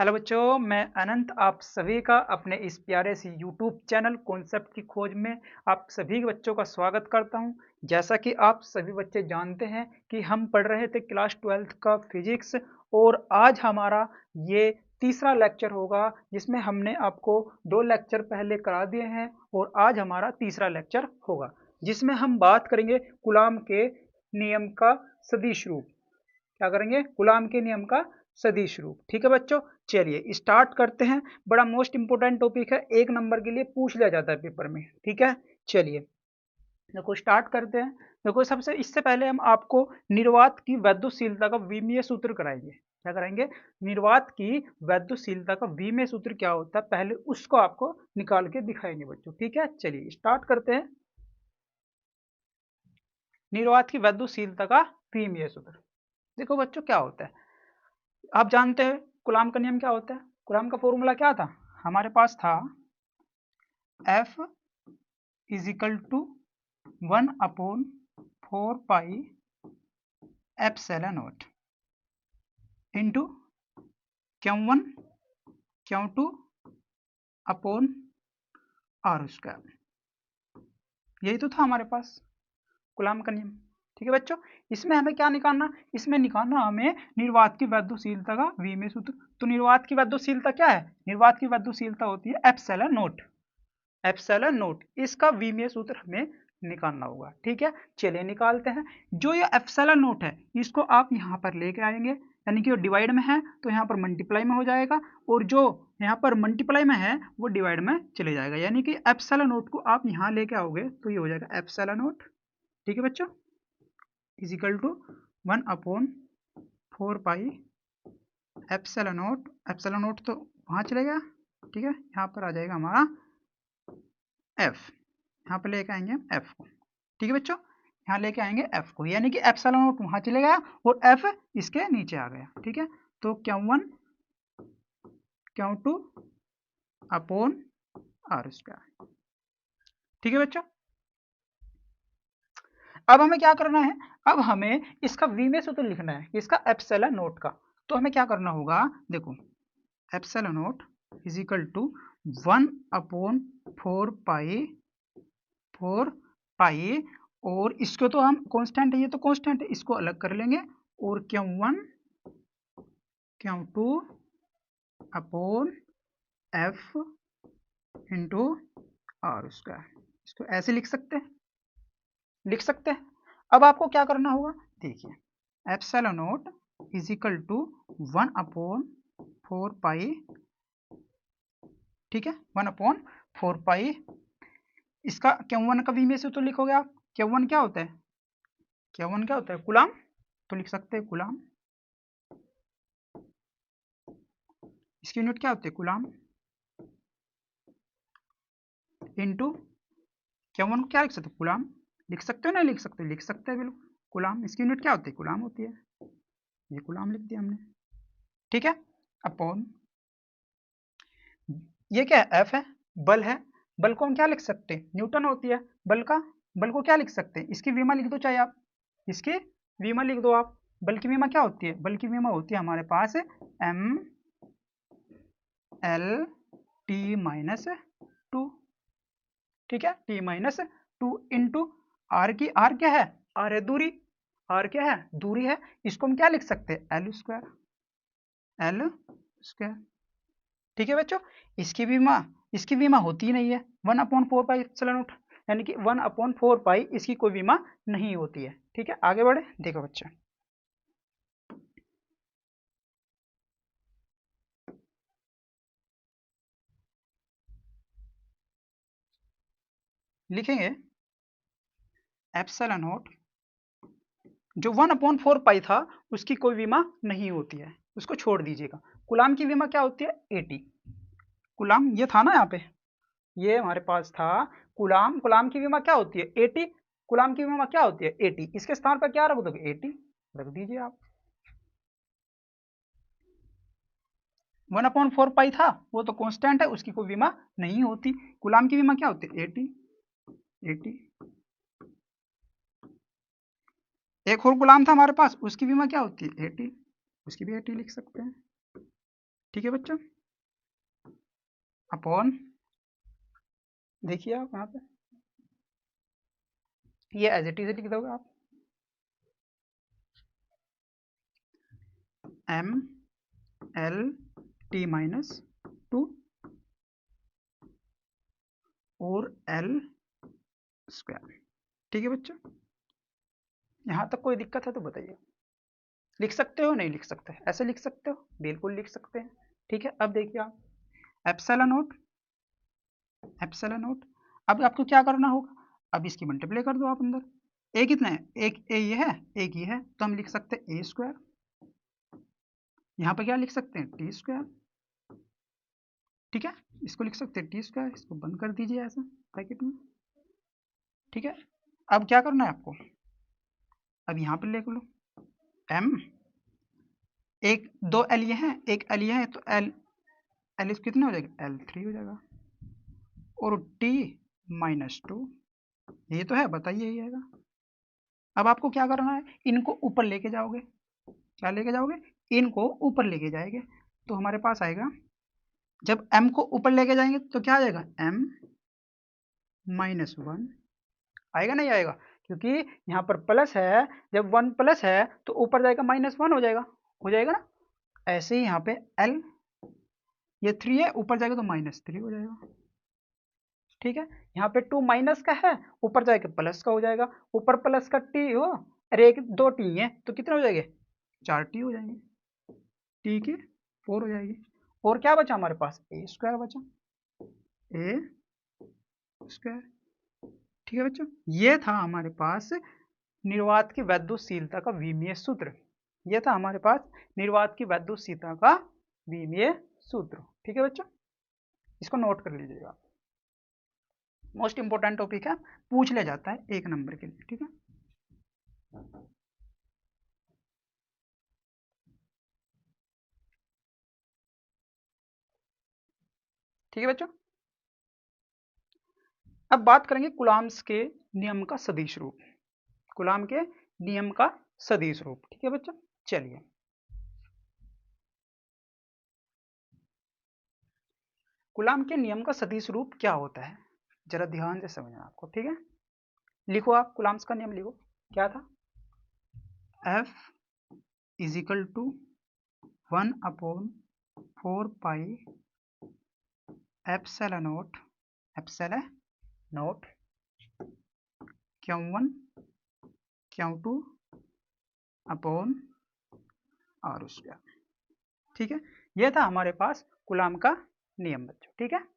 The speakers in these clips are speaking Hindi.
हेलो बच्चों, मैं अनंत आप सभी का अपने इस प्यारे से यूट्यूब चैनल कॉन्सेप्ट की खोज में आप सभी बच्चों का स्वागत करता हूं। जैसा कि आप सभी बच्चे जानते हैं कि हम पढ़ रहे थे क्लास 12th का फिजिक्स और आज हमारा ये तीसरा लेक्चर होगा जिसमें हमने आपको 2 लेक्चर पहले करा दिए हैं और आज हमारा तीसरा लेक्चर होगा जिसमें हम बात करेंगे कूलॉम के नियम का सदिश रूप। क्या करेंगे? कूलॉम के नियम का सदिश रूप। ठीक है बच्चों, चलिए स्टार्ट करते हैं। बड़ा मोस्ट इंपोर्टेंट टॉपिक है, 1 नंबर के लिए पूछ लिया जाता है पेपर में। ठीक है, चलिए देखो स्टार्ट करते हैं। देखो सबसे इससे पहले हम आपको निर्वात की वैद्युतशीलता का विमीय सूत्र कराएंगे। क्या कराएंगे? निर्वात की वैद्युतशीलता का विमीय सूत्र क्या होता है, पहले उसको आपको निकाल के दिखाएंगे बच्चों। ठीक है, चलिए स्टार्ट करते हैं। निर्वात की वैद्युतशीलता का विमीय सूत्र। देखो बच्चों क्या होता है, आप जानते हैं कूलॉम का नियम क्या होता है। कूलॉम का फॉर्मूला क्या था हमारे पास था, F is equal to 1/4 pi epsilon naught into Q1 Q2 upon R square. यही तो था हमारे पास कूलॉम का नियम। ठीक है बच्चों, इसमें हमें क्या निकालना, इसमें निकालना हमें निर्वात की वैद्युतशीलता का विमीय सूत्र। तो निर्वात की वैद्युतशीलता क्या है? निर्वात की वैद्युतशीलता होती है एप्सिलॉन नॉट। एप्सिलॉन नॉट इसका विमीय सूत्र हमें निकालना होगा। ठीक है, चलिए निकालते हैं। जो ये एप्सिलॉन नॉट है इसको आप यहाँ पर लेके आएंगे, यानी कि वो डिवाइड में है तो यहाँ पर मल्टीप्लाई में हो जाएगा, और जो यहाँ पर मल्टीप्लाई में है वो डिवाइड में चले जाएगा, यानी कि एप्सिलॉन नॉट को आप यहाँ लेके आओगे तो ये हो जाएगा एप्सिलॉन नॉट। ठीक है बच्चों, is equal to 1/4 pi epsilon naught. Epsilon naught तो वहाँ चलेगा। ठीक है, यहाँ पर आ जाएगा हमारा एफ, यहाँ पर लेके आएंगे एफ को। ठीक है बच्चों, यहाँ लेके आएंगे एफ को, यानी कि एप्सिलॉन नॉट वहाँ चले गया और एफ इसके नीचे आ गया। ठीक है, तो Q1 Q2 upon R square. ठीक है बच्चों, अब हमें क्या करना है, अब हमें इसका विमीय सूत्र लिखना है, इसका एप्सिलॉन नॉट का। तो हमें क्या करना होगा, देखो epsilon naught is equal to 1/4 pi और इसको तो हम कांस्टेंट है, ये तो कांस्टेंट है, इसको अलग कर लेंगे और Q1 Q2 upon F into R square. इसको ऐसे लिख सकते हैं, लिख सकते हैं। अब आपको क्या करना होगा, देखिए epsilon naught is equal to 1/4 pi. ठीक है, 1/4 पाई इसका Q1 का विमीय सूत्र लिखोगे आप। Q1 क्या होता है, Q1 क्या होता है? कूलॉम। तो लिख सकते हैं कूलॉम। इसकी यूनिट क्या होती है? कूलॉम। इंटू Q1 को क्या लिख सकते हो? कूलॉम। लिख सकते हो? नहीं लिख सकते? लिख सकते हैं बिल्कुल। कूलॉम इसकी यूनिट क्या होती है? कूलॉम होती है। ये कूलॉम लिख दिया हमने। ठीक है, अपॉन ये क्या है? एफ है, बल है। बल को हम क्या लिख सकते हैं? न्यूटन होती है बल का। बल को क्या लिख सकते हैं? इसकी विमा लिख दो, चाहे आप इसकी विमा लिख दो आप। बल की विमा क्या होती है? बल की विमा होती है हमारे पास एम एल टी माइनस 2। ठीक है, टी माइनस 2 इंटू आर की, आर क्या है? आर है दूरी। आर क्या है? दूरी है। इसको हम क्या लिख सकते हैं? L square. L square. ठीक है बच्चों, इसकी विमा होती ही नहीं है 1/4 पाई एप्सिलॉन नॉट, यानी कि 1/4 पाई इसकी कोई विमा नहीं होती है। ठीक है, आगे बढ़े, देखो बच्चे लिखेंगे एप्सिलॉन नॉट जो 1/4 पाई था उसकी कोई विमा नहीं होती है, उसको छोड़ दीजिएगा। कूलॉम की विमा क्या होती है? 80। कूलॉम ये था ना यहाँ पे, ये हमारे पास था कूलॉम। कूलॉम की विमा क्या होती है? 80। कूलॉम की विमा क्या होती है? 80। इसके स्थान पर क्या रख दोगे? 80 रख दीजिए आप। 1/4 पाई था वो तो कांस्टेंट है, उसकी कोई विमा नहीं होती। कूलॉम की विमा क्या होती है? 80। 80। एक और गुलाम था हमारे पास, उसकी विमा क्या होती है? 80। उसकी भी 80 लिख सकते हैं। ठीक है बच्चों, अपॉन, देखिए आप यहाँ पे ये एज इट इज लिख दोगे आप, एम एल टी माइनस 2 और एल स्क्वायर। ठीक है बच्चों, यहाँ तक कोई दिक्कत है तो बताइए। लिख सकते हो, नहीं लिख सकते, ऐसे लिख सकते हो, बिल्कुल लिख सकते हैं। ठीक है, अब देखिए आप, एप्सिलॉन नोट, एप्सिलॉन नोट, अब आपको क्या करना होगा, अब इसकी मल्टीप्लाई कर दो आप अंदर। ए कितना है, एक ए ये है, एक ये है, तो हम लिख सकते हैं ए स्क्वायर, यहाँ पे क्या लिख सकते हैं टी स्क्वायर। ठीक है, इसको लिख सकते हैं टी स्क्वायर, इसको बंद कर दीजिए ऐसा ब्रैकेट में। ठीक है, अब क्या करना है आपको, अब यहाँ पे लिख लो एम, एक दो एल ये है, एक एल ये है, तो एल, एल कितना हो जाएगा, एल 3 हो जाएगा, और टी माइनस 2, ये तो है, बताइए यही आएगा। अब आपको क्या करना है, इनको ऊपर लेके जाओगे, क्या लेके जाओगे, इनको ऊपर लेके जाएंगे, तो हमारे पास आएगा, जब m को ऊपर लेके जाएंगे तो क्या आ जाएगा, m माइनस 1 आएगा, नहीं आएगा, क्योंकि यहाँ पर प्लस है, जब 1 प्लस है तो ऊपर जाएगा माइनस 1 हो जाएगा ना। ऐसे ही यहाँ पे l, ये 3 है, ऊपर जाएगा तो माइनस 3 हो जाएगा। ठीक है, यहाँ पे 2 माइनस का है, ऊपर जाएगा प्लस का हो जाएगा, ऊपर प्लस का t हो, अरे एक 2 t है तो कितने हो जाएंगे, 4 t हो जाएंगे, t की 4 हो जाएगी, और क्या बचा हमारे पास, ए स्क्वायर बचा, ए स्क्वायर। ठीक है बच्चों, ये था हमारे पास निर्वात की वैद्युतशीलता का विमीय सूत्र, ये था हमारे पास निर्वात की वैद्युतशीलता का विमीय सूत्र। ठीक है बच्चों, इसको नोट कर लीजिएगा, मोस्ट इंपोर्टेंट टॉपिक है, पूछ ले जाता है 1 नंबर के लिए। ठीक है, ठीक है बच्चों, अब बात करेंगे कूलॉम्स के नियम का सदिश रूप, कूलॉम के नियम का सदिश रूप। ठीक है बच्चों, चलिए, कूलॉम के नियम का सदिश रूप क्या होता है, जरा ध्यान से समझना आपको। ठीक है, लिखो आप, कूलॉम्स का नियम लिखो, क्या था, F is equal to 1/4 pi epsilon naught, epsilon naught Q1 Q2 upon R square. ठीक है, यह था हमारे पास कूलॉम का नियम बच्चों। ठीक है,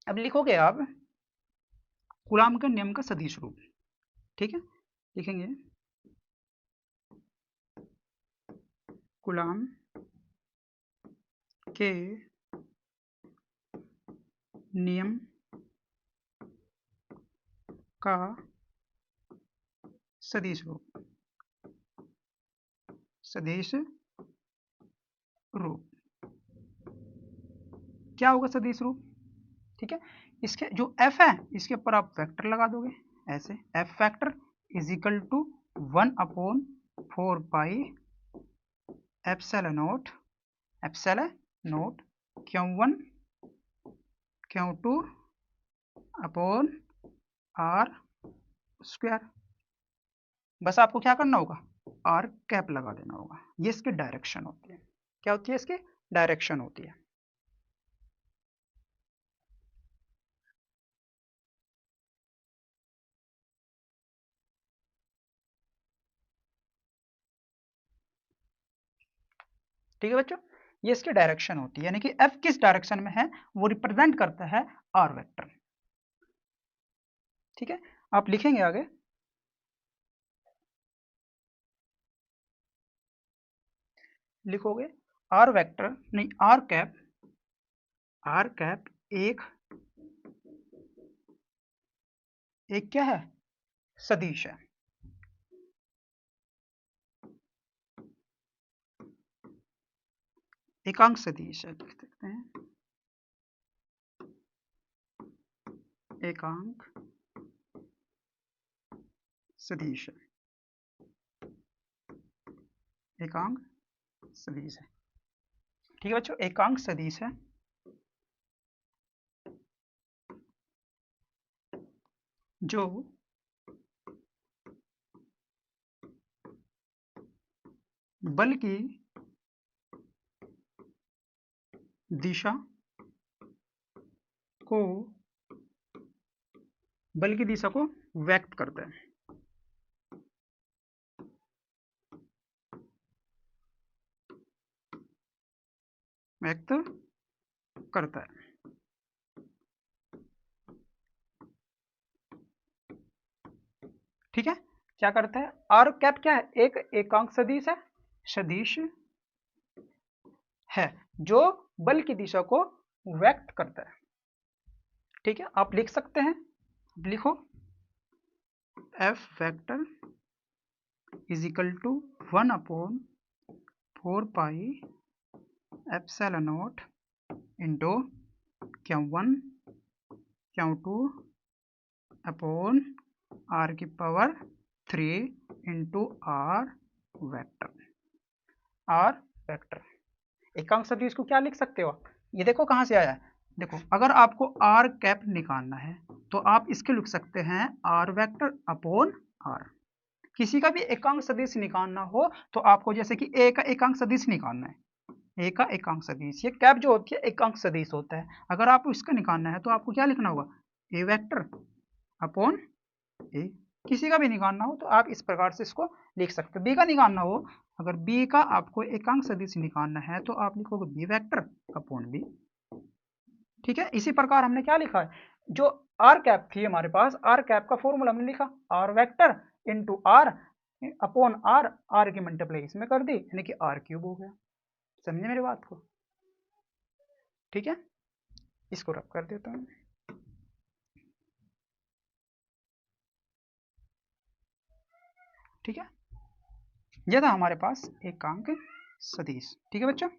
अब लिखोगे आप कूलॉम के नियम का सदिश रूप। ठीक है, लिखेंगे कूलॉम के नियम का सदिश रूप, सदिश रूप क्या होगा, सदिश रूप। ठीक है, इसके जो f है इसके ऊपर आप वेक्टर लगा दोगे, ऐसे f factor is equal to 1/4 pi epsilon naught, epsilon naught Q1 Q2 upon R square. बस आपको क्या करना होगा, आर कैप लगा देना होगा, ये इसकी डायरेक्शन होती है, क्या होती है, इसकी डायरेक्शन होती है। ठीक है बच्चों, ये इसकी डायरेक्शन होती है, यानी कि एफ किस डायरेक्शन में है वो रिप्रेजेंट करता है आर वेक्टर। ठीक है, आप लिखेंगे आगे, लिखोगे आर वेक्टर नहीं, आर कैप एक, एक क्या है, सदिश है। एकांक सदिश है, लिख सकते हैं एकांक सदिश है, एकांक सदिश है। ठीक है बच्चों, एकांक सदिश है जो बल की दिशा को व्यक्त करता है, व्यक्त करता है। ठीक है, क्या करता है, आर कैप क्या है, एक एकांक सदिश है, सदिश है जो बल की दिशा को व्यक्त करता है। ठीक है, आप लिख सकते हैं, लिखो F vector is equal to 1/4 pi epsilon naught into Q1 Q2 upon r की power 3 into R vector. R vector एकांक सदिश को क्या लिख सकते हो आप, ये देखो कहाँ से आया है, देखो अगर आपको आर कैप निकालना है तो आप इसके लिख सकते हैं आर वेक्टर अपॉन आर। किसी का भी एकांक सदिश निकालना हो तो आपको जैसे कि ए का एकांक सदिश निकालना है, ए का एकांक सदिश, ये कैप जो होती है एकांक सदिश होता है, अगर आपको इसका निकालना है तो आपको क्या लिखना होगा, ए वेक्टर अपॉन ए। किसी का भी निकालना हो तो आप इस प्रकार से इसको लिख सकते हो। बी का निकालना हो, अगर बी का आपको एकांक सदिश निकालना है तो आप लिखोगे बी वेक्टर अपॉन बी। ठीक है, इसी प्रकार हमने क्या लिखा है, जो आर कैप थी हमारे पास, आर कैप का फॉर्मूला हमने लिखा R vector into R upon R, R की मल्टीप्लाई इसमें कर दी यानी कि आर क्यूब हो गया। समझे मेरी बात को। ठीक है, इसको रब कर देता हूं। ठीक है, यह था हमारे पास एकांक सदिश। ठीक है बच्चों,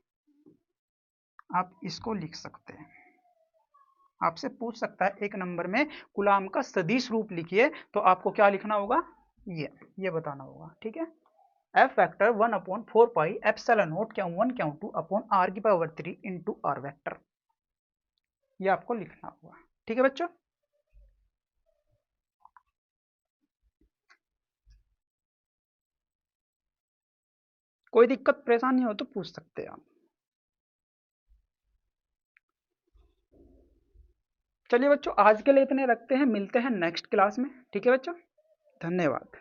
आप इसको लिख सकते हैं। आपसे पूछ सकता है एक नंबर में कूलाम का सदिश रूप लिखिए, तो आपको क्या लिखना होगा, ये बताना होगा। ठीक है, F vector 1/4 pi epsilon naught Q1 Q2 upon r की पावर 3 इंटू आर वेक्टर, ये आपको लिखना होगा। ठीक है बच्चों, कोई दिक्कत परेशानी हो तो पूछ सकते हैं आप। चलिए बच्चों, आज के लिए इतने रखते हैं, मिलते हैं नेक्स्ट क्लास में। ठीक है बच्चों, धन्यवाद।